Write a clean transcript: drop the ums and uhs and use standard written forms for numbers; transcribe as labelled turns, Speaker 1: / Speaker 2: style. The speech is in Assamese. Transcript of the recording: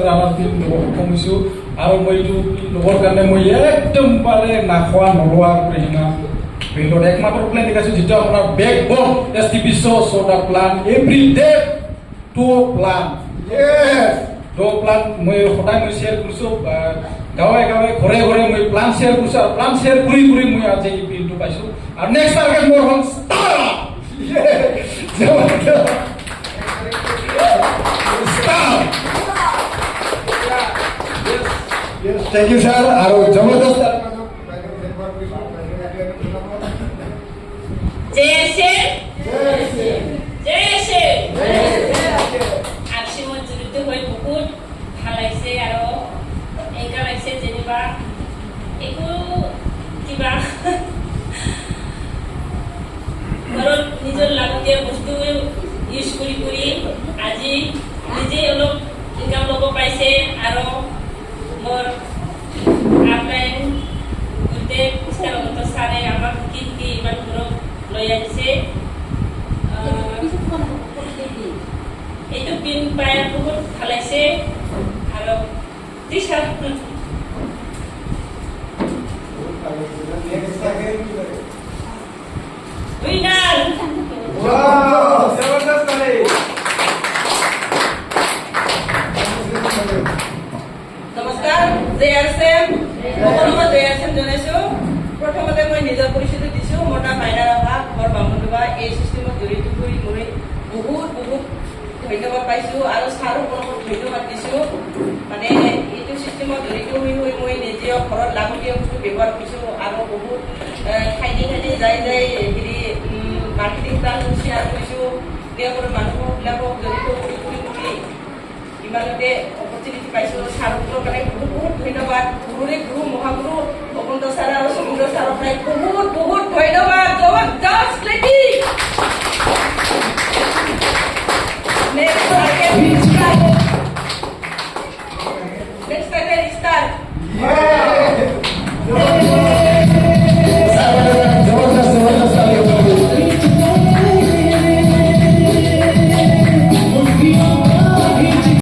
Speaker 1: ছাৰৰ আমাৰ টিম ল'ব সক্ষম হৈছোঁ আৰু মই এইটো ল'বৰ কাৰণে মই একদম পাৰে নাখোৱা নলোৱা প্ৰেৰণা ফিল্ডত একমাত্ৰ প্লেন দেখাইছোঁ যিটো আপোনাৰ backbone S T P so' the plan every day to plan to plan মই সদায় মই শ্বেয়াৰ কৰিছোঁ গাঁৱে গাঁৱে ঘৰে ঘৰে মই প্লান শ্বেয়াৰ কৰিছোঁ আৰু প্লান শ্বেয়াৰ কৰি কৰি মই আজি এই ফিল্ডটো পাইছোঁ আৰু নেক্সট টাৰ্গেট মোৰ হ'ল Thank you, sir. Aru Jabardast.
Speaker 2: Akshimon jurute hoi বহুত ভাল লাগিছে আৰু এনেকা লাগিছে যেনিবা একো কিবা ঘৰত নিজৰ লাগতীয়াল বস্তু ইউজ কৰি কৰি আজি নিজে অলপ ইনকাম ল'ব পাইছে আৰু মোৰ আপলাইন গোটেই কৃষ্ণানন্দ ছাৰে আমাক শিকি ইমান দূৰত লৈ আহিছে এইটো পিন পাই বহুত ভাল লাগিছে আৰু টিচাৰ উইনাৰ
Speaker 3: নমস্কাৰ জেআৰএম সকলোকে জেআৰএম জনাইছো প্ৰথমতে মই নিজৰ পৰিচয়টো দিছোঁ মোৰ নাম মাইনা ৰাভা ঘৰ বামুণডোবা এই চিষ্টেমত জড়িত কৰি মই বহুত ধন্যবাদ পাইছোঁ আৰু ছাৰসকলক ধন্যবাদ দিছোঁ মানে এইটো চিষ্টেমত জড়িত হৈ মই নিজেও ঘৰত লাগতীয়াল বস্তু ব্যৱহাৰ কৰিছোঁ আৰু বহুত ঠাইতে যাই হেৰি মাৰ্কেটিং প্লান শ্বেয়াৰ কৰিছোঁ তেওঁলোকৰ মানুহবিলাকক জড়িত কৰি ইমানতে অপৰচুনিটি পাইছোঁ ছাৰসকলৰ কাৰণে বহুত ধন্যবাদ গুৰুৰে গুৰু মহাগুৰু অপন্ত ছাৰ আৰু সমুদ্ৰ ছাৰৰ পৰাই বহুত